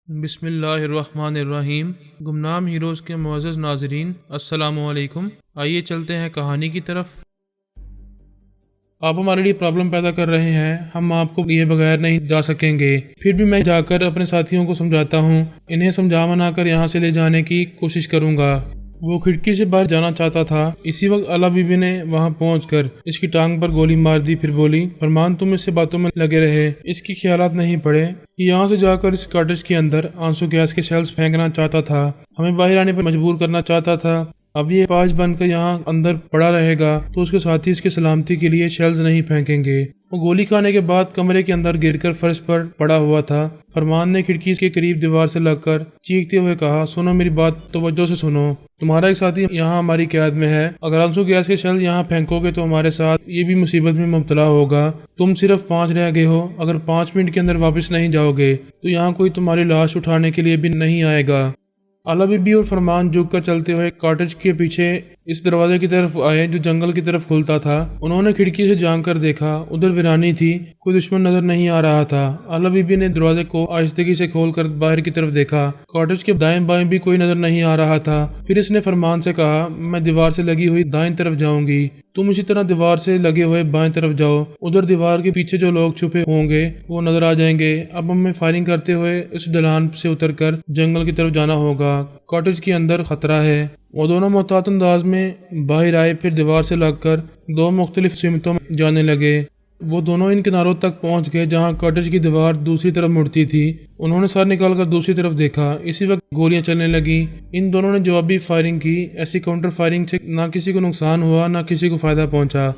بسم اللہ الرحمن الرحیم۔ گمنام ہیروز کے معزز ناظرین، السلام علیکم۔ آئیے چلتے ہیں کہانی کی طرف۔ آپ ہمارے لیے پرابلم پیدا کر رہے ہیں، ہم آپ کو لیے بغیر نہیں جا سکیں گے، پھر بھی میں جا کر اپنے ساتھیوں کو سمجھاتا ہوں، انہیں سمجھا منا کر یہاں سے لے جانے کی کوشش کروں گا۔ وہ کھڑکی سے باہر جانا چاہتا تھا، اسی وقت اعلیٰ بی بی نے وہاں پہنچ کر اس کی ٹانگ پر گولی مار دی، پھر بولی، فرمان تم اس سے باتوں میں لگے رہے، اس کی خیالات نہیں پڑے۔ یہاں سے جا کر اس کاٹیج کے اندر آنسو گیس کے سیلز پھینکنا چاہتا تھا، ہمیں باہر آنے پر مجبور کرنا چاہتا تھا۔ اب یہ پاج بن کر یہاں اندر پڑا رہے گا تو اس کے ساتھی اس کی سلامتی کے لیے شیلز نہیں پھینکیں گے۔ وہ گولی کھانے کے بعد کمرے کے اندر گر کر فرش پر پڑا ہوا تھا۔ فرمان نے کھڑکی کے قریب دیوار سے لگ کر چیختے ہوئے کہا، سنو میری بات توجہ سے سنو، تمہارا ایک ساتھی یہاں ہماری قید میں ہے، اگر آنسو گیس کے شیلز یہاں پھینکو گے تو ہمارے ساتھ یہ بھی مصیبت میں مبتلا ہوگا۔ تم صرف 5 رہ گئے ہو، اگر 5 منٹ کے اندر واپس نہیں جاؤ گے تو یہاں کوئی تمہاری لاش اٹھانے کے لیے بھی نہیں آئے گا۔ اعلیٰ بی بی اور فرمان جھک کر چلتے ہوئے کاٹیج کے پیچھے اس دروازے کی طرف آئے جو جنگل کی طرف کھلتا تھا۔ انہوں نے کھڑکی سے جھانک کر دیکھا، ادھر ویرانی تھی، کوئی دشمن نظر نہیں آ رہا تھا۔ اعلیٰ بی بی نے دروازے کو آہستگی سے کھول کر باہر کی طرف دیکھا، کاٹیج کے دائیں بائیں بھی کوئی نظر نہیں آ رہا تھا۔ پھر اس نے فرمان سے کہا، میں دیوار سے لگی ہوئی دائیں طرف جاؤں گی، تم اسی طرح دیوار سے لگے ہوئے بائیں طرف جاؤ، ادھر دیوار کے پیچھے جو لوگ چھپے ہوں گے وہ نظر آ جائیں گے۔ اب ہمیں فائرنگ کرتے ہوئے اس ڈھلان سے اتر کر جنگل کی طرف جانا ہوگا، کاٹیج کے اندر خطرہ ہے۔ وہ دونوں محتاط انداز میں باہر آئے، پھر دیوار سے لگ کر 2 مختلف سمتوں میں جانے لگے۔ وہ دونوں ان کناروں تک پہنچ گئے جہاں کاٹیج کی دیوار دوسری طرف مڑتی تھی۔ انہوں نے سر نکال کر دوسری طرف دیکھا، اسی وقت گولیاں چلنے لگیں۔ ان دونوں نے جوابی فائرنگ کی، ایسی کاؤنٹر فائرنگ سے نہ کسی کو نقصان ہوا نہ کسی کو فائدہ پہنچا۔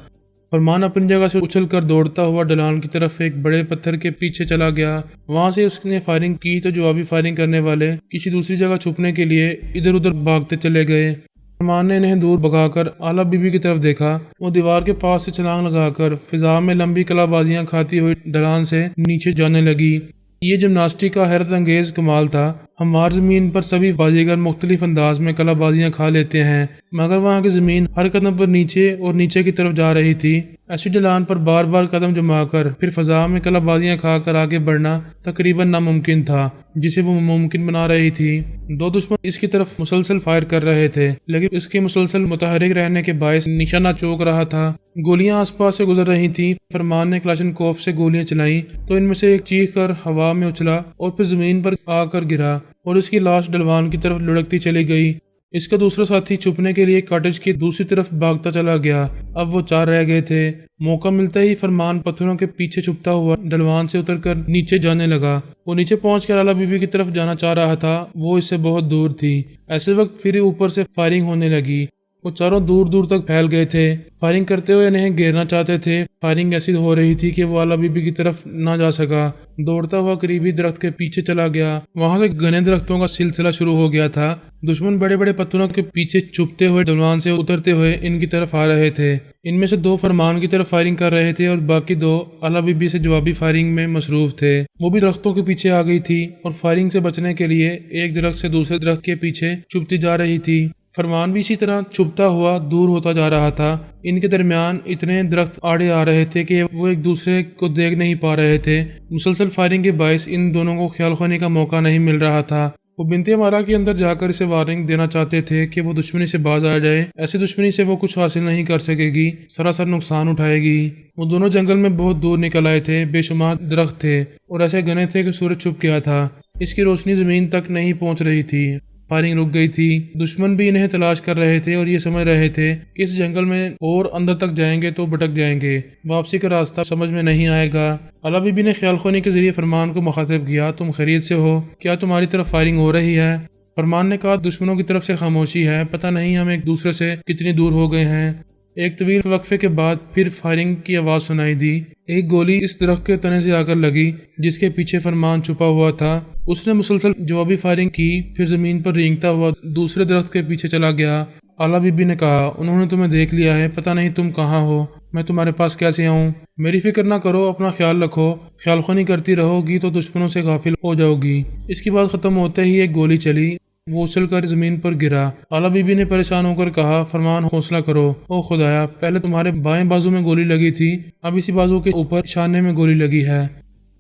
فرمان اپنی جگہ سے اچھل کر دوڑتا ہوا ڈھلان کی طرف ایک بڑے پتھر کے پیچھے چلا گیا، وہاں سے اس نے فائرنگ کی تو جوابی فائرنگ کرنے والے کسی دوسری جگہ چھپنے کے لیے ادھر ادھر بھاگتے چلے گئے۔ فرمان نے انہیں دور بھگا کر اعلیٰ بی بی کی طرف دیکھا، وہ دیوار کے پاس سے چھلانگ لگا کر فضا میں لمبی کلا بازیاں کھاتی ہوئی ڈھلان سے نیچے جانے لگی۔ یہ جمناسٹک کا حیرت انگیز کمال تھا۔ ہموار زمین پر سبھی بازیگر مختلف انداز میں کلا بازیاں کھا لیتے ہیں، مگر وہاں کی زمین ہر قدم پر نیچے اور نیچے کی طرف جا رہی تھی۔ ایسی ڈھلان پر بار بار قدم جما کر پھر فضا میں کلا بازیاں کھا کر آگے بڑھنا تقریباً ناممکن تھا، جسے وہ ممکن بنا رہی تھی۔ 2 دشمن اس کی طرف مسلسل فائر کر رہے تھے، لیکن اس کے مسلسل متحرک رہنے کے باعث نشانہ چوک رہا تھا۔ گولیاں آس پاس سے گزر رہی تھیں۔ فرمان نے کلاشنکوف سے گولیاں چلائیں تو ان میں سے ایک چیخ کر ہوا میں اچھلا اور پھر زمین پر آ کر گرا اور اس کی لاش ڈلوان کی طرف لڑکتی چلی گئی۔ اس کا دوسرا ساتھی چھپنے کے لیے کاٹیج کی دوسری طرف بھاگتا چلا گیا۔ اب وہ 4 رہ گئے تھے۔ موقع ملتے ہی فرمان پتھروں کے پیچھے چھپتا ہوا ڈلوان سے اتر کر نیچے جانے لگا۔ وہ نیچے پہنچ کر اعلیٰ بی بی کی طرف جانا چاہ رہا تھا، وہ اس سے بہت دور تھی۔ ایسے وقت پھر اوپر سے فائرنگ ہونے لگی۔ وہ چاروں دور دور تک پھیل گئے تھے، فائرنگ کرتے ہوئے انہیں گھیرنا چاہتے تھے۔ فائرنگ ایسی ہو رہی تھی کہ وہ اعلیٰ بی بی کی طرف نہ جا سکا۔ دوڑتا ہوا قریبی درخت کے پیچھے چلا گیا، وہاں سے گھنے درختوں کا سلسلہ شروع ہو گیا تھا۔ دشمن بڑے بڑے پتھروں کے پیچھے چھپتے ہوئے ڈھلوان سے اترتے ہوئے ان کی طرف آ رہے تھے۔ ان میں سے 2 فرمان کی طرف فائرنگ کر رہے تھے اور باقی 2 اعلیٰ بی بی سے جوابی فائرنگ میں مصروف تھے۔ وہ بھی درختوں کے پیچھے آ گئی تھی اور فائرنگ سے بچنے کے لیے ایک درخت سے دوسرے درخت کے پیچھے چھپتی جا رہی تھی۔ فرمان بھی اسی طرح چھپتا ہوا دور ہوتا جا رہا تھا۔ ان کے درمیان اتنے درخت آڑے آ رہے تھے کہ وہ ایک دوسرے کو دیکھ نہیں پا رہے تھے۔ مسلسل فائرنگ کے باعث ان دونوں کو خیال خوانے کا موقع نہیں مل رہا تھا۔ وہ بنت مارا کے اندر جا کر اسے وارننگ دینا چاہتے تھے کہ وہ دشمنی سے باز آ جائے، ایسی دشمنی سے وہ کچھ حاصل نہیں کر سکے گی، سراسر نقصان اٹھائے گی۔ وہ دونوں جنگل میں بہت دور نکل آئے تھے، بے شمار درخت تھے اور ایسے گھنے تھے کہ سورج چھپ گیا تھا، اس کی روشنی زمین تک نہیں پہنچ رہی تھی۔ فائرنگ رک گئی تھی۔ دشمن بھی انہیں تلاش کر رہے تھے اور یہ سمجھ رہے تھے کہ اس جنگل میں اور اندر تک جائیں گے تو بھٹک جائیں گے، واپسی کا راستہ سمجھ میں نہیں آئے گا۔ اعلیٰ بی بی نے خیال خوانی کے ذریعے فرمان کو مخاطب کیا، تم خیریت سے ہو؟ کیا تمہاری طرف فائرنگ ہو رہی ہے؟ فرمان نے کہا، دشمنوں کی طرف سے خاموشی ہے، پتہ نہیں ہم ایک دوسرے سے کتنی دور ہو گئے ہیں۔ ایک طویل وقفے کے بعد پھر فائرنگ کی آواز سنائی دی۔ ایک گولی اس درخت کے تنے سے آ کر لگی جس کے پیچھے فرمان چھپا ہوا تھا۔ اس نے مسلسل جوابی فائرنگ کی، پھر زمین پر رینگتا ہوا دوسرے درخت کے پیچھے چلا گیا۔ اعلیٰ بی بی نے کہا، انہوں نے تمہیں دیکھ لیا ہے، پتہ نہیں تم کہاں ہو، میں تمہارے پاس کیسے آؤں؟ میری فکر نہ کرو، اپنا خیال رکھو، خیال خوانی کرتی رہو گی تو دشمنوں سے غافل ہو جاؤ گی۔ اس کی بات ختم ہوتے ہی ایک گولی چلی، وہ اچھل کر زمین پر گرا۔ اعلیٰ بی بی نے پریشان ہو کر کہا، فرمان حوصلہ کرو، او خدایا، پہلے تمہارے بائیں بازو میں گولی لگی تھی، اب اسی بازو کے اوپر شانے میں گولی لگی ہے۔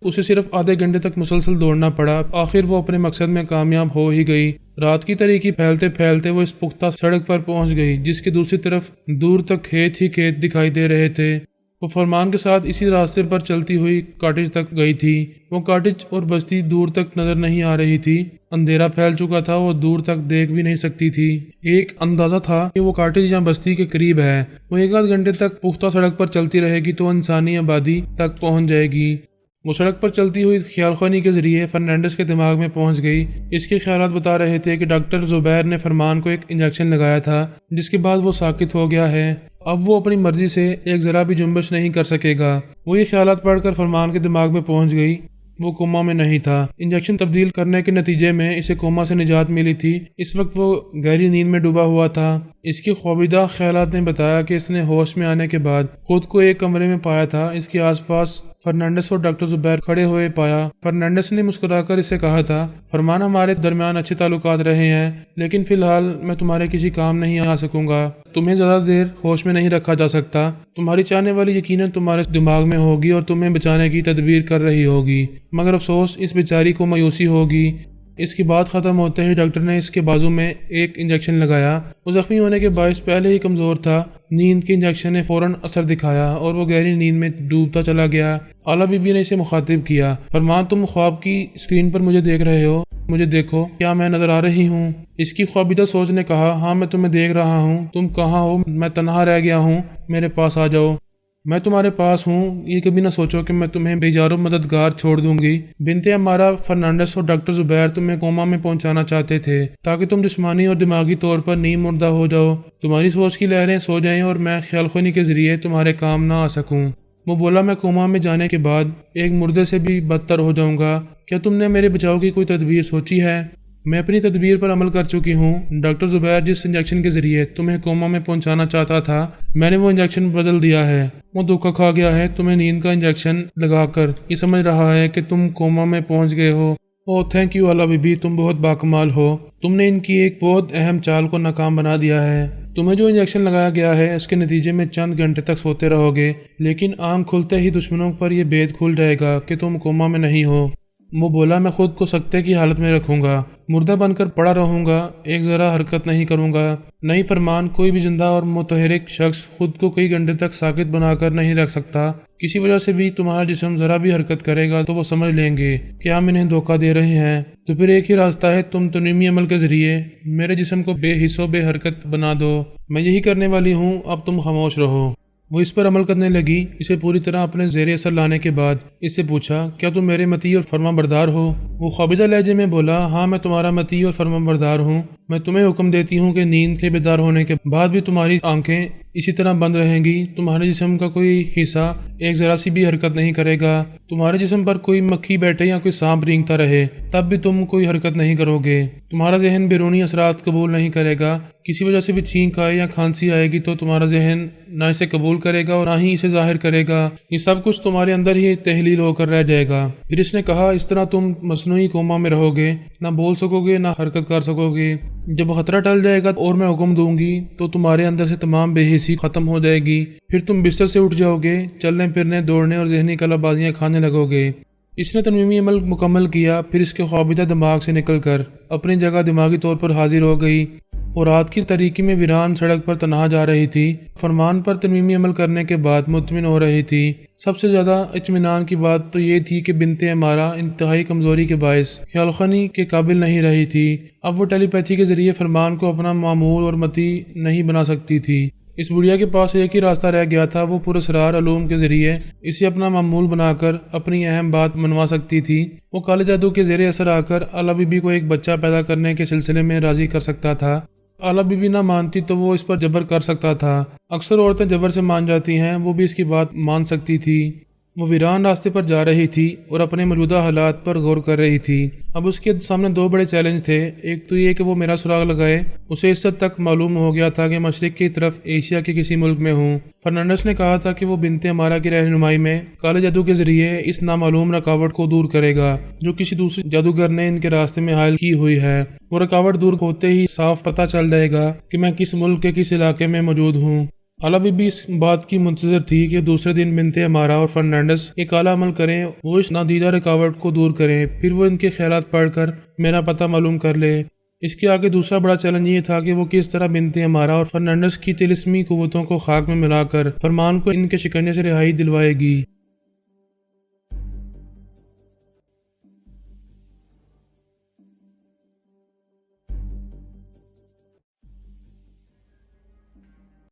اسے صرف آدھے گھنٹے تک مسلسل دوڑنا پڑا۔ آخر وہ اپنے مقصد میں کامیاب ہو ہی گئی۔ رات کی تاریکی پھیلتے پھیلتے وہ اس پختہ سڑک پر پہنچ گئی جس کے دوسری طرف دور تک کھیت ہی کھیت دکھائی دے رہے تھے۔ وہ فرمان کے ساتھ اسی راستے پر چلتی ہوئی کاٹیج تک گئی تھی۔ وہ کاٹیج اور بستی دور تک نظر نہیں آ رہی تھی۔ اندھیرا پھیل چکا تھا، وہ دور تک دیکھ بھی نہیں سکتی تھی۔ ایک اندازہ تھا کہ وہ کاٹیج یا بستی کے قریب ہے۔ وہ ایک آدھ گھنٹے تک پختہ سڑک پر چلتی رہے گی تو انسانی آبادی تک پہنچ جائے گی۔ وہ سڑک پر چلتی ہوئی خیال خوانی کے ذریعے فرنانڈس کے دماغ میں پہنچ گئی۔ اس کے خیالات بتا رہے تھے کہ ڈاکٹر زبیر نے فرمان کو ایک انجیکشن لگایا تھا جس کے بعد وہ ساکت ہو گیا ہے۔ اب وہ اپنی مرضی سے ایک ذرا بھی جنبش نہیں کر سکے گا۔ وہ یہ خیالات پڑھ کر فرمان کے دماغ میں پہنچ گئی۔ وہ کوما میں نہیں تھا۔ انجیکشن تبدیل کرنے کے نتیجے میں اسے کوما سے نجات ملی تھی۔ اس وقت وہ گہری نیند میں ڈوبا ہوا تھا۔ اس کی خوابیدہ خیالات نے بتایا کہ اس نے ہوش میں آنے کے بعد خود کو ایک کمرے میں پایا تھا۔ اس کے آس پاس فرنانڈس اور ڈاکٹر زبیر کھڑے ہوئے پایا۔ فرنانڈس نے مسکرا کر اسے کہا تھا، فرمان ہمارے درمیان اچھے تعلقات رہے ہیں لیکن فی الحال میں تمہارے کسی کام نہیں آ سکوں گا۔ تمہیں زیادہ دیر ہوش میں نہیں رکھا جا سکتا۔ تمہاری چاہنے والی یقیناً تمہارے دماغ میں ہوگی اور تمہیں بچانے کی تدبیر کر رہی ہوگی، مگر افسوس اس بیچاری کو مایوسی ہوگی۔ اس کی بات ختم ہوتے ہی ڈاکٹر نے اس کے بازو میں ایک انجیکشن لگایا۔ وہ زخمی ہونے کے باعث پہلے ہی کمزور تھا۔ نیند کے انجیکشن نے فوراً اثر دکھایا اور وہ گہری نیند میں ڈوبتا چلا گیا۔ اعلیٰ بی بی نے اسے مخاطب کیا، فرمان تم خواب کی اسکرین پر مجھے دیکھ رہے ہو، مجھے دیکھو، کیا میں نظر آ رہی ہوں؟ اس کی خوابیدہ سوچ نے کہا، ہاں میں تمہیں دیکھ رہا ہوں۔ تم کہاں ہو؟ میں تنہا رہ گیا ہوں، میرے پاس آ جاؤ۔ میں تمہارے پاس ہوں، یہ کبھی نہ سوچو کہ میں تمہیں بے جار و مددگار چھوڑ دوں گی۔ بنت ہمارا فرنانڈس اور ڈاکٹر زبیر تمہیں کوما میں پہنچانا چاہتے تھے تاکہ تم جسمانی اور دماغی طور پر نیم مردہ ہو جاؤ، تمہاری سوچ کی لہریں سو جائیں اور میں خیال خوانی کے ذریعے تمہارے کام نہ آ سکوں۔ وہ بولا، میں کوما میں جانے کے بعد ایک مردے سے بھی بدتر ہو جاؤں گا۔ کیا تم نے میرے بچاؤ کی کوئی تدبیر سوچی ہے؟ میں اپنی تدبیر پر عمل کر چکی ہوں۔ ڈاکٹر زبیر جس انجیکشن کے ذریعے تمہیں کوما میں پہنچانا چاہتا تھا میں نے وہ انجیکشن بدل دیا ہے۔ وہ دھوکہ کھا گیا ہے تمہیں نیند کا انجیکشن لگا کر۔ یہ سمجھ رہا ہے کہ تم کوما میں پہنچ گئے ہو۔ اوہ تھینک یو اعلیٰ بی بی، تم بہت باکمال ہو۔ تم نے ان کی ایک بہت اہم چال کو ناکام بنا دیا ہے۔ تمہیں جو انجیکشن لگایا گیا ہے اس کے نتیجے میں چند گھنٹے تک سوتے رہو گے، لیکن آنکھ کھلتے ہی دشمنوں پر یہ بید کھل جائے گا کہ تم کوما میں نہیں ہو۔ وہ بولا، میں خود کو سکتے کی حالت میں رکھوں گا، مردہ بن کر پڑا رہوں گا، ایک ذرا حرکت نہیں کروں گا۔ نہیں فرمان، کوئی بھی زندہ اور متحرک شخص خود کو کئی گھنٹے تک ساکت بنا کر نہیں رکھ سکتا۔ کسی وجہ سے بھی تمہارا جسم ذرا بھی حرکت کرے گا تو وہ سمجھ لیں گے کہ ہم انہیں دھوکہ دے رہے ہیں۔ تو پھر ایک ہی راستہ ہے، تم تنویمی عمل کے ذریعے میرے جسم کو بے حس و بے حرکت بنا دو۔ میں یہی کرنے والی ہوں، اب تم خاموش رہو۔ وہ اس پر عمل کرنے لگی۔ اسے پوری طرح اپنے زیر اثر لانے کے بعد اس سے پوچھا، کیا تم میرے مطیع اور فرما بردار ہو؟ وہ خوابیدہ لہجے میں بولا، ہاں میں تمہارا مطیع اور فرما بردار ہوں۔ میں تمہیں حکم دیتی ہوں کہ نیند کے بیدار ہونے کے بعد بھی تمہاری آنکھیں اسی طرح بند رہیں گی، تمہارے جسم کا کوئی حصہ ایک ذرا سی بھی حرکت نہیں کرے گا۔ تمہارے جسم پر کوئی مکھی بیٹھے یا کوئی سانپ رینگتا رہے تب بھی تم کوئی حرکت نہیں کرو گے۔ تمہارا ذہن بیرونی اثرات قبول نہیں کرے گا۔ کسی وجہ سے بھی چھینک آئے یا کھانسی آئے گی تو تمہارا ذہن نہ اسے قبول کرے گا اور نہ ہی اسے ظاہر کرے گا۔ یہ سب کچھ تمہارے اندر ہی تحلیل ہو کر رہ جائے گا۔ پھر اس نے کہا، اس طرح تم مصنوعی کوما میں رہو گے، نہ بول سکو گے نہ حرکت کر سکو گے۔ جب خطرہ ٹل جائے گا اور میں حکم دوں گی تو تمہارے اندر سے تمام بے حسی ختم ہو جائے گی۔ پھر تم بستر سے اٹھ جاؤ گے، چلنے پھرنے، دوڑنے اور ذہنی کلا بازیاں کھانے لگو گے۔ اس نے تنویمی عمل مکمل کیا، پھر اس کے خوابیدہ دماغ سے نکل کر اپنی جگہ دماغی طور پر حاضر ہو گئی اور رات کی تاریکی میں ویران سڑک پر تنہا جا رہی تھی۔ فرمان پر تنویمی عمل کرنے کے بعد مطمئن ہو رہی تھی۔ سب سے زیادہ اطمینان کی بات تو یہ تھی کہ بنت ہمارا انتہائی کمزوری کے باعث خیال خوانی کے قابل نہیں رہی تھی۔ اب وہ ٹیلی پیتھی کے ذریعے فرمان کو اپنا معمول اور مطیع نہیں بنا سکتی تھی۔ اس بڑھیا کے پاس ایک ہی راستہ رہ گیا تھا، وہ پراسرار علوم کے ذریعے اسے اپنا معمول بنا کر اپنی اہم بات منوا سکتی تھی۔ وہ کالے جادو کے زیر اثر آ کر اعلیٰ بی بی کو ایک بچہ پیدا کرنے کے سلسلے میں راضی کر سکتا تھا۔ اعلیٰ بی بی نہ مانتی تو وہ اس پر جبر کر سکتا تھا۔ اکثر عورتیں جبر سے مان جاتی ہیں، وہ بھی اس کی بات مان سکتی تھی۔ وہ ویران راستے پر جا رہی تھی اور اپنے موجودہ حالات پر غور کر رہی تھی۔ اب اس کے سامنے دو بڑے چیلنج تھے۔ ایک تو یہ کہ وہ میرا سراغ لگائے۔ اسے اس حد تک معلوم ہو گیا تھا کہ مشرق کی طرف ایشیا کے کسی ملک میں ہوں۔ فرنانڈس نے کہا تھا کہ وہ بنت ہمارا کی رہنمائی میں کالے جادو کے ذریعے اس نامعلوم رکاوٹ کو دور کرے گا جو کسی دوسرے جادوگر نے ان کے راستے میں حائل کی ہوئی ہے۔ وہ رکاوٹ دور ہوتے ہی صاف پتہ چل جائے گا کہ میں کس ملک کے کس علاقے میں موجود ہوں۔ اعلیٰ بی بی اس بات کی منتظر تھی کہ دوسرے دن بنت امارہ اور فرنانڈس ایک اعلیٰ عمل کریں، وہ اس نادیدہ رکاوٹ کو دور کریں، پھر وہ ان کے خیالات پڑھ کر میرا پتہ معلوم کر لے۔ اس کے آگے دوسرا بڑا چیلنج یہ تھا کہ وہ کس طرح بنت امارہ اور فرنانڈس کی طلسمی قوتوں کو خاک میں ملا کر فرمان کو ان کے شکنجے سے رہائی دلوائے گی۔